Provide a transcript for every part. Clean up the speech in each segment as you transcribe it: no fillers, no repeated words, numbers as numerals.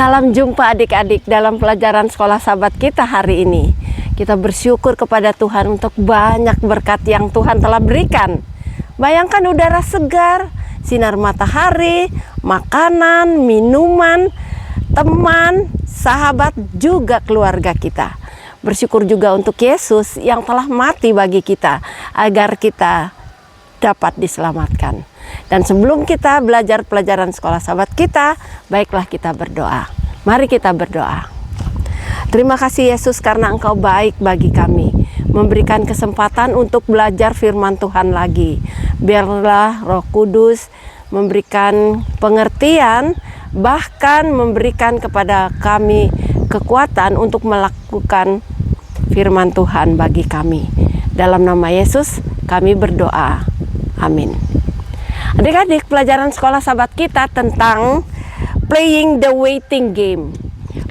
Salam jumpa adik-adik dalam pelajaran sekolah sahabat kita hari ini. Kita bersyukur kepada Tuhan untuk banyak berkat yang Tuhan telah berikan. Bayangkan udara segar, sinar matahari, makanan, minuman, teman, sahabat, juga keluarga kita. Bersyukur juga untuk Yesus yang telah mati bagi kita agar kita dapat diselamatkan. Dan sebelum kita belajar pelajaran sekolah sahabat kita, baiklah kita berdoa. Mari kita berdoa. Terima kasih Yesus karena Engkau baik bagi kami, memberikan kesempatan untuk belajar firman Tuhan lagi. Biarlah Roh Kudus memberikan pengertian, bahkan memberikan kepada kami kekuatan untuk melakukan firman Tuhan bagi kami. Dalam nama Yesus kami berdoa. Amin. Adik-adik, pelajaran sekolah sahabat kita tentang playing the waiting game.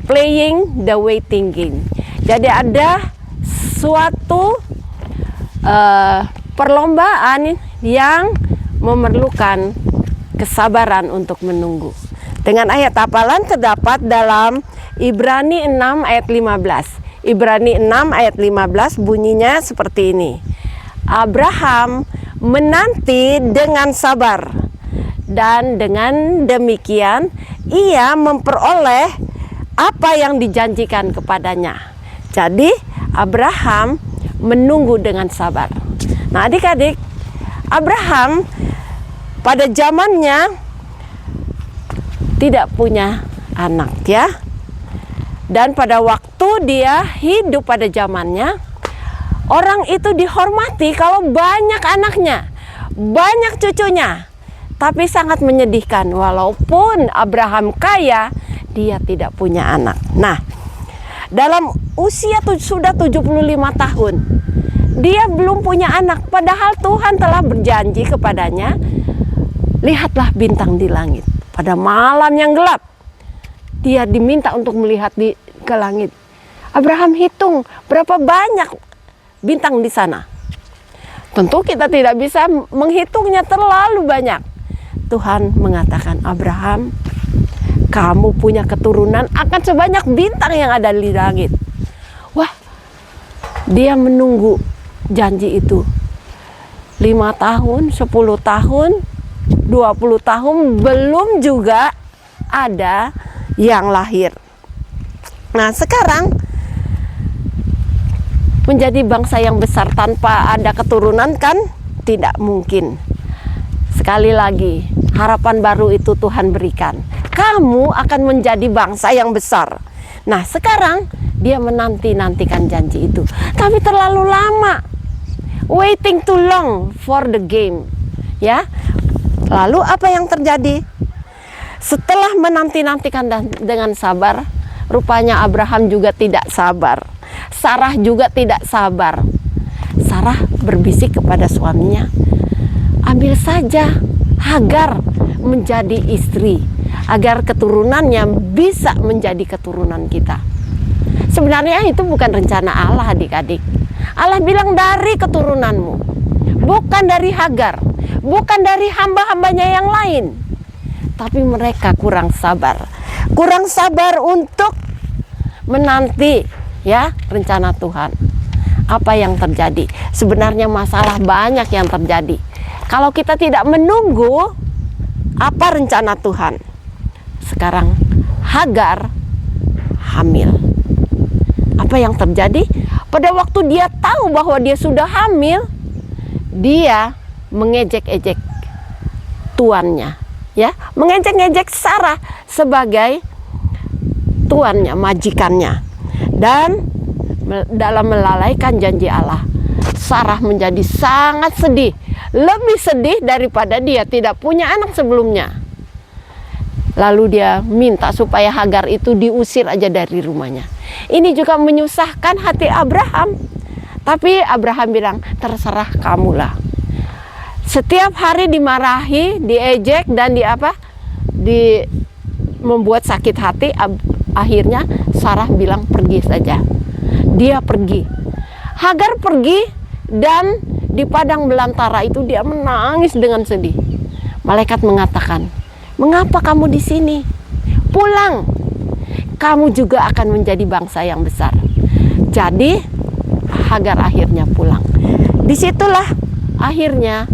Playing the waiting game. Jadi ada suatu perlombaan yang memerlukan kesabaran untuk menunggu. Dengan ayat hafalan terdapat dalam Ibrani 6 ayat 15. Ibrani 6 ayat 15 bunyinya seperti ini. Abraham menanti dengan sabar, dan dengan demikian ia memperoleh apa yang dijanjikan kepadanya. Jadi Abraham menunggu dengan sabar. Nah adik-adik, Abraham pada zamannya tidak punya anak ya. Dan pada waktu dia hidup pada zamannya, orang itu dihormati kalau banyak anaknya, banyak cucunya. Tapi sangat menyedihkan, walaupun Abraham kaya, dia tidak punya anak. Nah, dalam usia sudah 75 tahun, dia belum punya anak. Padahal Tuhan telah berjanji kepadanya, lihatlah bintang di langit. Pada malam yang gelap, dia diminta untuk melihat ke langit. Abraham hitung berapa banyak bintang di sana. Tentu kita tidak bisa menghitungnya, terlalu banyak. Tuhan mengatakan, Abraham, kamu punya keturunan akan sebanyak bintang yang ada di langit. Wah, dia menunggu janji itu 5 tahun, 10 tahun, 20 tahun, belum juga ada yang lahir. Nah sekarang menjadi bangsa yang besar tanpa ada keturunan kan tidak mungkin. Sekali lagi, harapan baru itu Tuhan berikan. Kamu akan menjadi bangsa yang besar. Nah sekarang dia menanti-nantikan janji itu. Tapi terlalu lama. Waiting too long for the game. Ya. Lalu apa yang terjadi? Setelah menanti-nantikan dengan sabar, rupanya Abraham juga tidak sabar. Sarah juga tidak sabar. Sarah berbisik kepada suaminya, ambil saja Hagar menjadi istri, agar keturunannya bisa menjadi keturunan kita. Sebenarnya itu bukan rencana Allah adik-adik. Allah bilang dari keturunanmu, bukan dari Hagar, bukan dari hamba-hambanya yang lain. Tapi mereka kurang sabar. Kurang sabar untuk menanti ya rencana Tuhan. Apa yang terjadi? Sebenarnya masalah banyak yang terjadi. Kalau kita tidak menunggu apa rencana Tuhan. Sekarang Hagar hamil. Apa yang terjadi? Pada waktu dia tahu bahwa dia sudah hamil, dia mengejek-ejek tuannya, ya, mengejek-ejek Sarah sebagai tuannya, majikannya. Dan dalam melalaikan janji Allah, Sarah menjadi sangat sedih, lebih sedih daripada dia tidak punya anak sebelumnya. Lalu dia minta supaya Hagar itu diusir aja dari rumahnya. Ini juga menyusahkan hati Abraham. Tapi Abraham bilang, terserah kamulah. Setiap hari dimarahi, diejek dan membuat sakit hati. Akhirnya Sarah bilang pergi saja. Dia pergi. Hagar pergi, dan di padang belantara itu dia menangis dengan sedih. Malaikat mengatakan, mengapa kamu di sini? Pulang. kamu juga akan menjadi bangsa yang besar. Jadi Hagar akhirnya pulang. Disitulah akhirnya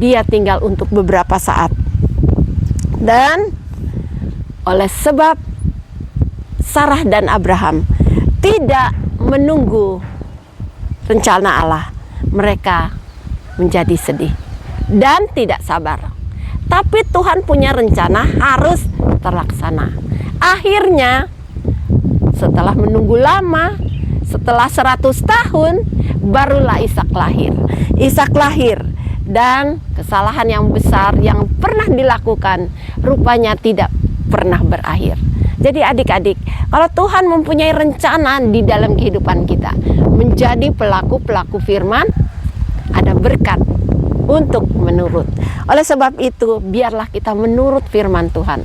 dia tinggal untuk beberapa saat. Dan oleh sebab Sarah dan Abraham tidak menunggu rencana Allah, mereka menjadi sedih dan tidak sabar. Tapi Tuhan punya rencana harus terlaksana. Akhirnya setelah menunggu lama, setelah 100 tahun, barulah Ishak lahir. Ishak lahir dan kesalahan yang besar yang pernah dilakukan rupanya tidak pernah berakhir. Jadi adik-adik, kalau Tuhan mempunyai rencana di dalam kehidupan kita, menjadi pelaku-pelaku firman, ada berkat untuk menurut. Oleh sebab itu, biarlah kita menurut firman Tuhan,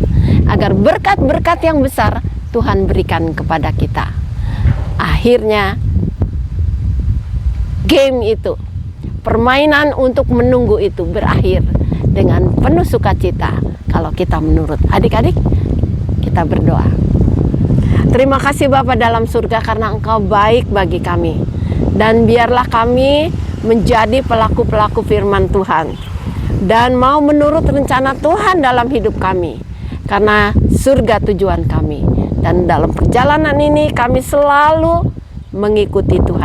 agar berkat-berkat yang besar Tuhan berikan kepada kita. Akhirnya, game itu, permainan untuk menunggu itu berakhir dengan penuh sukacita kalau kita menurut. Adik-adik, kita berdoa. Terima kasih Bapa dalam surga karena Engkau baik bagi kami. Dan biarlah kami menjadi pelaku-pelaku firman Tuhan. Dan mau menurut rencana Tuhan dalam hidup kami. Karena surga tujuan kami. Dan dalam perjalanan ini kami selalu mengikuti Tuhan.